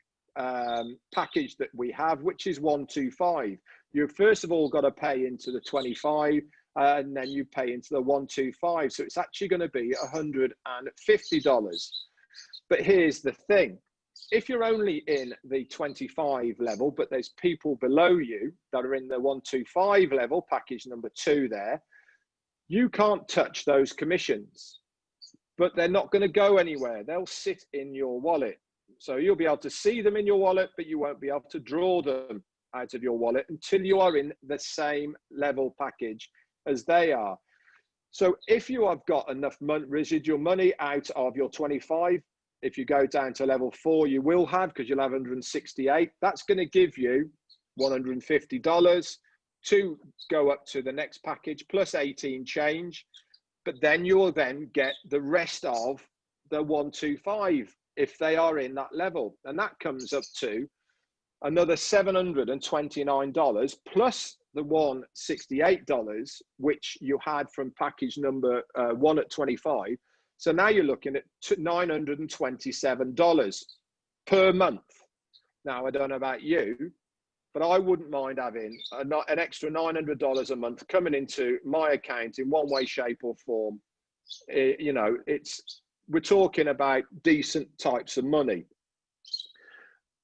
S2: package that we have, which is 125. You've first of all got to pay into the 25, and then you pay into the 125. So it's actually going to be $150. But here's the thing. If you're only in the 25 level, but there's people below you that are in the 125 level, package number 2 there, you can't touch those commissions, but they're not going to go anywhere. They'll sit in your wallet. So you'll be able to see them in your wallet, but you won't be able to draw them out of your wallet until you are in the same level package as they are. So if you have got enough residual money out of your 25, if you go down to level 4, you will have, because you'll have 168. That's going to give you $150 to go up to the next package plus 18 change. But then you'll then get the rest of the 125 if they are in that level. And that comes up to another $729 plus the $168, which you had from package number 1 at 25. So now you're looking at $927 per month. Now, I don't know about you, but I wouldn't mind having an extra $900 a month coming into my account in one way, shape or form. You know, we're talking about decent types of money.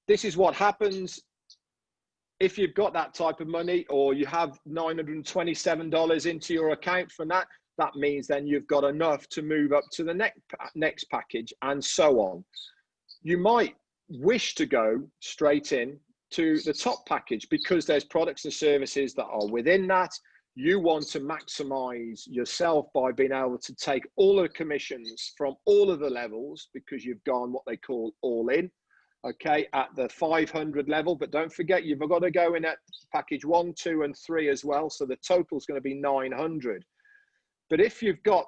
S2: This is what happens if you've got that type of money, or you have $927 into your account from that. That means then you've got enough to move up to the next package, and so on. You might wish to go straight in to the top package because there's products and services that are within that. You want to maximize yourself by being able to take all the commissions from all of the levels, because you've gone what they call all in, okay, at the 500 level. But don't forget, you've got to go in at package 1, 2 and 3 as well, so the total is going to be 900. But if you've got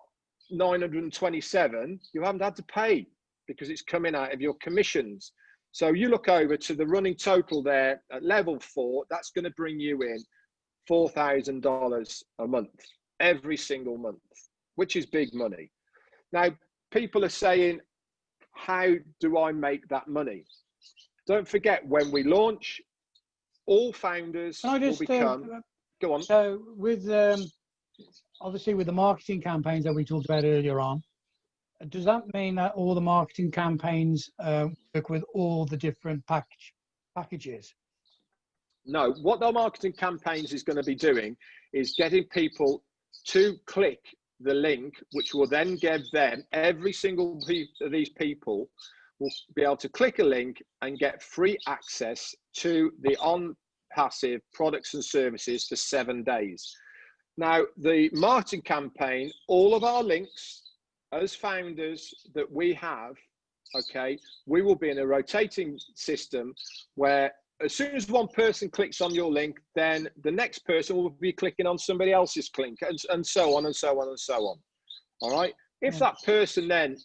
S2: 927, you haven't had to pay because it's coming out of your commissions. So you look over to the running total there at level 4, that's going to bring you in $4,000 a month, every single month, which is big money. Now, people are saying, how do I make that money? Don't forget, when we launch, all founders will become, go on.
S1: So with, obviously with the marketing campaigns that we talked about earlier on, does that mean that all the marketing campaigns work with all the different packages?
S2: No, what the marketing campaigns is going to be doing is getting people to click the link, which will then give them, every single of these people will be able to click a link and get free access to the ONPASSIVE products and services for 7 days. Now, the marketing campaign, all of our links as founders that we have, okay, we will be in a rotating system where as soon as one person clicks on your link, then the next person will be clicking on somebody else's link, and so on and so on and so on. All right. If that person then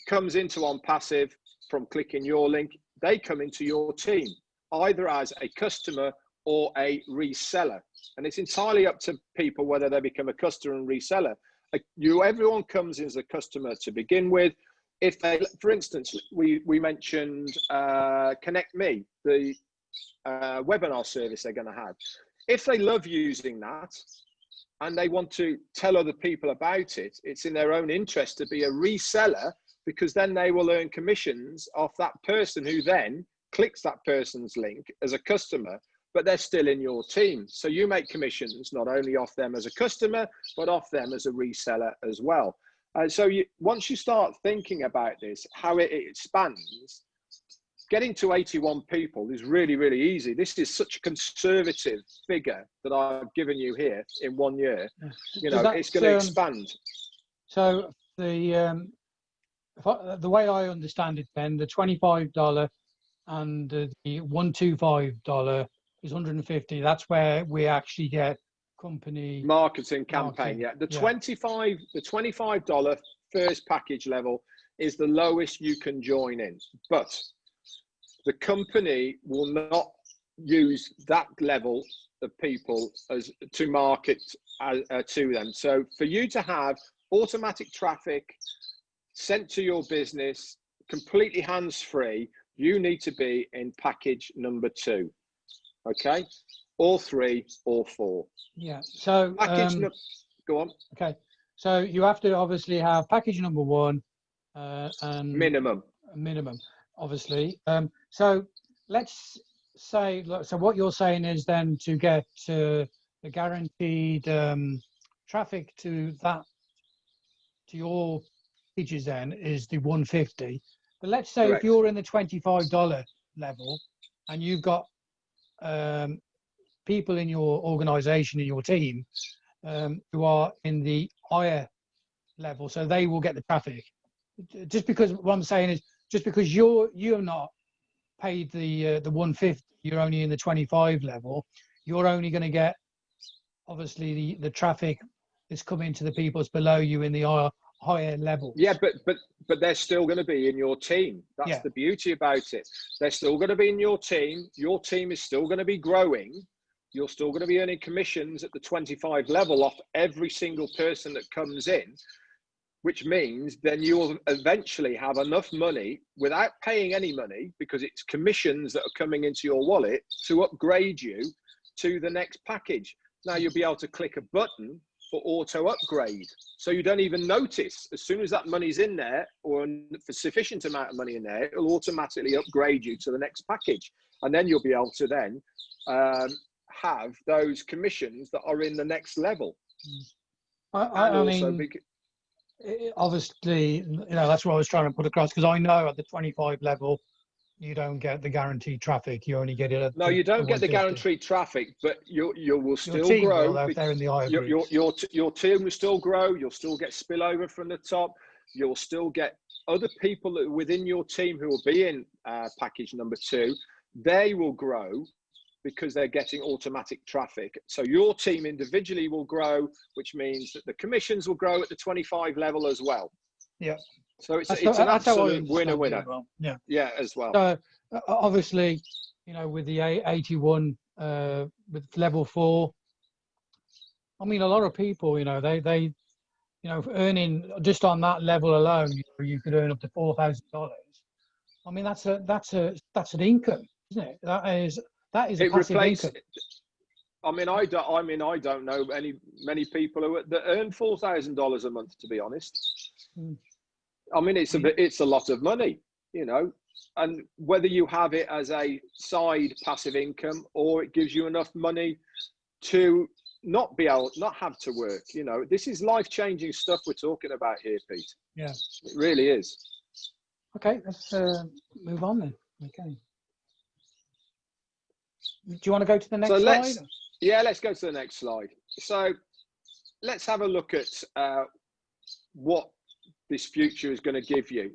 S2: comes into ONPASSIVE from clicking your link, they come into your team, either as a customer or a reseller. And it's entirely up to people whether they become a customer and reseller. Everyone comes in as a customer to begin with. If they, for instance, we mentioned Connect Me, the webinar service they're going to have. If they love using that and they want to tell other people about it, it's in their own interest to be a reseller, because then they will earn commissions off that person who then clicks that person's link as a customer, but they're still in your team. So you make commissions not only off them as a customer, but off them as a reseller as well. So once you start thinking about this, how it expands, getting to 81 people is really, really easy. This is such a conservative figure that I've given you here in 1 year. You know, it's going to expand.
S1: So the way I understand it, then the $25 and the $125 is $150. That's where we actually get company
S2: marketing campaign. Yeah, the $25 first package level is the lowest you can join in, but the company will not use that level of people as to market to them. So for you to have automatic traffic sent to your business completely hands-free, you need to be in package number 2. Okay, or 3 or 4.
S1: Yeah. So
S2: go on.
S1: Okay. So you have to obviously have package number 1 and
S2: minimum,
S1: obviously. So let's say, so what you're saying is then to get the guaranteed traffic to your pages then is the 150. But let's say
S2: correct.
S1: If you're in the $25 level and you've got people in your organization, in your team, who are in the higher level, so they will get the traffic. Just because what I'm saying is, just because you're not paid the 150, you're only in the 25 level, you're only going to get obviously the traffic that's coming to the peoples below you in the higher levels.
S2: Yeah, but they're still going to be in your team. That's the beauty about it. They're still going to be in your team. Your team is still going to be growing. You're still going to be earning commissions at the 25 level off every single person that comes in, which means then you'll eventually have enough money without paying any money, because it's commissions that are coming into your wallet, to upgrade you to the next package. Now you'll be able to click a button for auto upgrade. So you don't even notice. As soon as that money's in there, or for sufficient amount of money in there, it'll automatically upgrade you to the next package. And then you'll be able to then have those commissions that are in the next level.
S1: I mean, obviously, that's what I was trying to put across, because I know at the 25 level, you don't get the guaranteed traffic. You only get it at
S2: you don't get the guaranteed traffic, but you will still grow.
S1: If they're in the higher groups.
S2: Your team will still grow. You'll still get spillover from the top. You'll still get other people that are within your team who will be in package number 2. They will grow because they're getting automatic traffic. So your team individually will grow, which means that the commissions will grow at the 25 level as well.
S1: Yeah.
S2: So it's an absolute winner-winner.
S1: Well. Yeah.
S2: Yeah, as well.
S1: So obviously, with the 81, with level 4, I mean, a lot of people, they earning just on that level alone, you could earn up to $4,000. I mean, that's an income, isn't it? That is a passive income.
S2: I mean, I don't know many people that earn $4,000 a month, to be honest. I mean, it's a lot of money, and whether you have it as a side passive income, or it gives you enough money to not have to work, this is life-changing stuff we're talking about here, Pete.
S1: Yeah,
S2: it really is.
S1: Okay, let's move on then. Okay. Do you want to go to the next slide?
S2: Let's go to the next slide. So let's have a look at what this future is going to give you.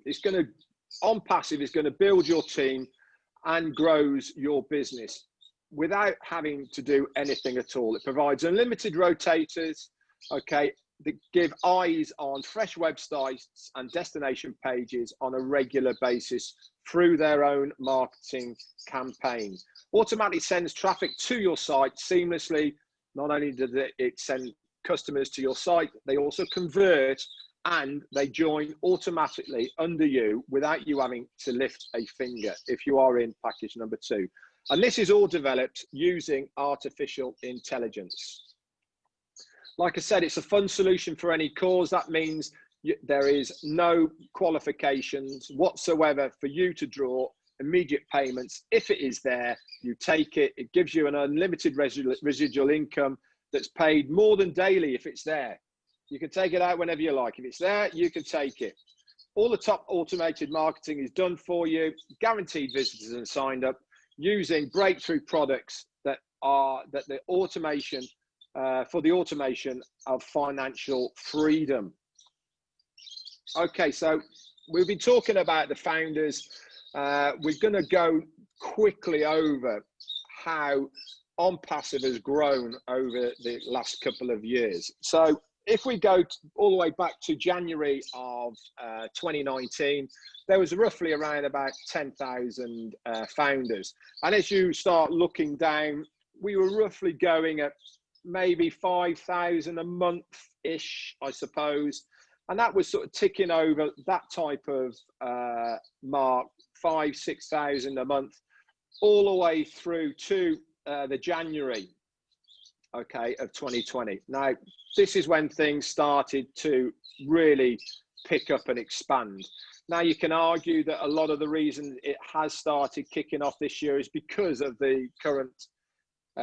S2: ONPASSIVE is going to build your team and grows your business without having to do anything at all. It provides unlimited rotators, okay, that give eyes on fresh websites and destination pages on a regular basis through their own marketing campaign. Automatically sends traffic to your site seamlessly. Not only does it send customers to your site, they also convert and they join automatically under you without you having to lift a finger if you are in package number 2. And this is all developed using artificial intelligence. Like I said, it's a fun solution for any cause. That means there is no qualifications whatsoever for you to draw immediate payments. If it is there, you take it. It gives you an unlimited residual income that's paid more than daily if it's there. You can take it out whenever you like. If it's there, you can take it. All the top automated marketing is done for you, guaranteed visitors and signed up, using breakthrough products that the automation for the automation of financial freedom. Okay, so we've been talking about the founders. We're going to go quickly over how ONPASSIVE has grown over the last couple of years. So if we go all the way back to January of 2019, there was roughly around about 10,000 founders. And as you start looking down, we were roughly going at maybe 5,000 a month-ish, I suppose. And that was sort of ticking over that type of mark, 5,000, 6,000 a month, all the way through to the January, okay, of 2020. Now, this is when things started to really pick up and expand. Now, you can argue that a lot of the reason it has started kicking off this year is because of the current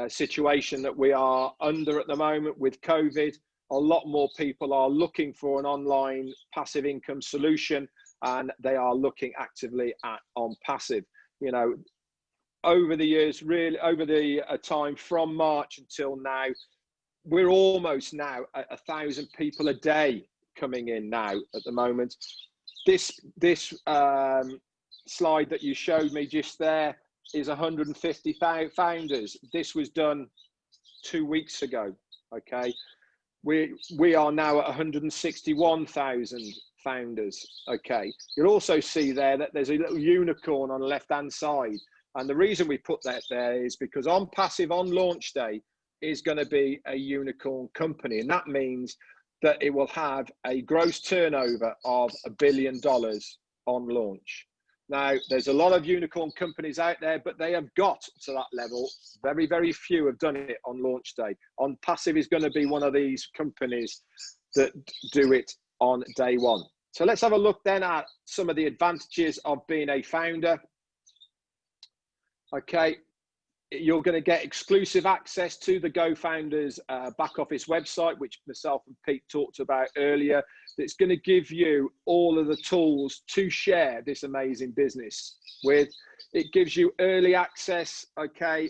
S2: situation that we are under at the moment with COVID. A lot more people are looking for an online passive income solution, and they are looking actively at ONPASSIVE. Over the years, really over the time from March until now, we're almost now at 1,000 people a day coming in now at the moment. This slide that you showed me just there is 150 founders. This was done 2 weeks ago. Okay, we are now at 161,000 founders. Okay, you'll also see there that there's a little unicorn on the left hand side, and the reason we put that there is because ONPASSIVE on launch day is going to be a unicorn company, and that means that it will have a gross turnover of $1 billion on launch. Now, there's a lot of unicorn companies out there, but they have got to that level. Very, very few have done it on launch day. ONPASSIVE is going to be one of these companies that do it on day one. So let's have a look then at some of the advantages of being a founder. Okay, you're going to get exclusive access to the GoFounders back office website, which myself and Pete talked about earlier. That's going to give you all of the tools to share this amazing business with. It gives you early access, okay,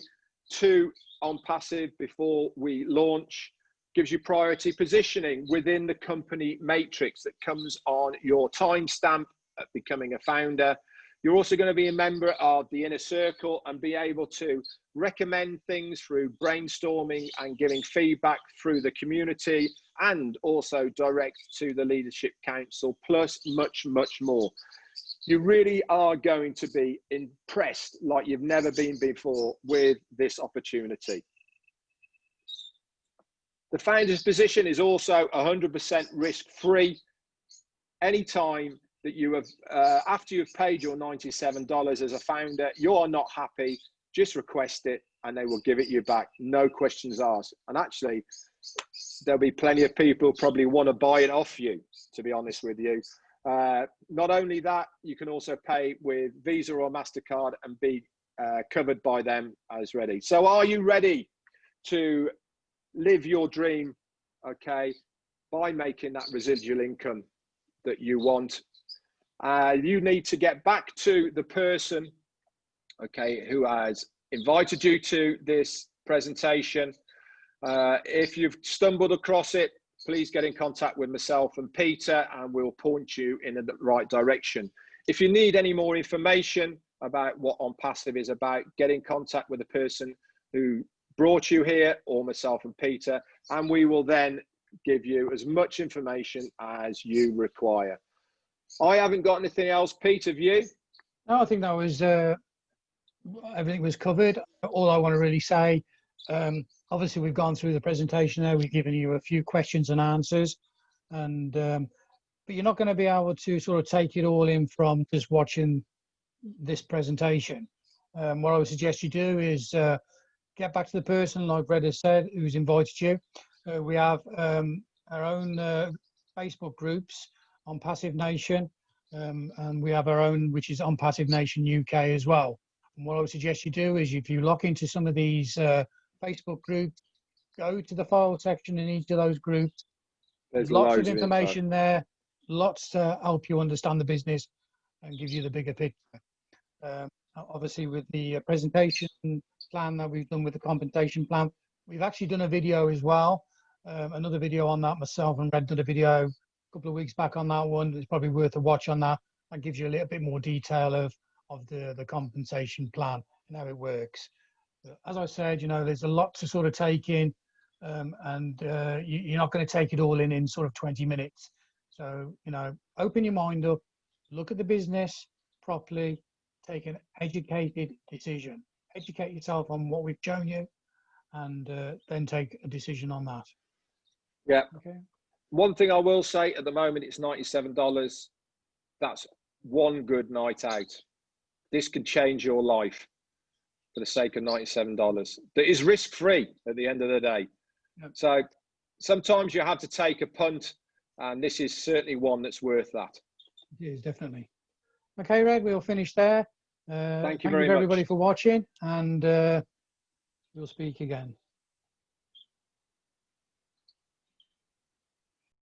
S2: to ONPASSIVE before we launch. Gives you priority positioning within the company matrix that comes on your timestamp at becoming a founder. You're also going to be a member of the inner circle and be able to recommend things through brainstorming and giving feedback through the community, and also direct to the leadership council, plus much, much more. You really are going to be impressed like you've never been before with this opportunity. The founder's position is also 100% risk-free. Anytime that you have, after you've paid your $97 as a founder, you are not happy, just request it and they will give it you back. No questions asked. And actually, there'll be plenty of people probably want to buy it off you, to be honest with you. Not only that, you can also pay with Visa or MasterCard and be covered by them as ready. So are you ready to live your dream, okay, by making that residual income that you want? You need to get back to the person, okay, who has invited you to this presentation. If you've stumbled across it, please get in contact with myself and Peter and we'll point you in the right direction. If you need any more information about what ONPASSIVE is about, get in contact with the person who brought you here or myself and Peter, and we will then give you as much information as you require. I haven't got anything else. Pete, have you?
S1: No, I think that was everything was covered. All I want to really say, obviously we've gone through the presentation there, we've given you a few questions and answers, and but you're not going to be able to sort of take it all in from just watching this presentation. What I would suggest you do is get back to the person, like Red has said, who's invited you. We have our own Facebook groups, ONPASSIVE Nation, and we have our own, which is ONPASSIVE Nation UK as well. And what I would suggest you do is, if you lock into some of these Facebook groups, go to the file section in each of those groups. There's lots of information there, lots to help you understand the business and give you the bigger picture. Obviously, with the presentation plan that we've done with the compensation plan, we've actually done a video as well, another video on that. Myself and Red did a video a couple of weeks back on that one. It's probably worth a watch on that. That gives you a little bit more detail of the compensation plan and how it works. As I said, you know, there's a lot to sort of take in, and you're not going to take it all in sort of 20 minutes. So, you know, open your mind up, look at the business properly, take an educated decision. Educate yourself on what we've shown you, and then take a decision on that.
S2: Yeah.
S1: Okay.
S2: One thing I will say, at the moment, it's $97. That's one good night out. This could change your life for the sake of $97. That is risk-free at the end of the day. Yep. So sometimes you have to take a punt, and this is certainly one that's worth that.
S1: It is, definitely. Okay, Red, we'll finish there.
S2: Thank you very much,
S1: everybody, for watching, and we'll speak again.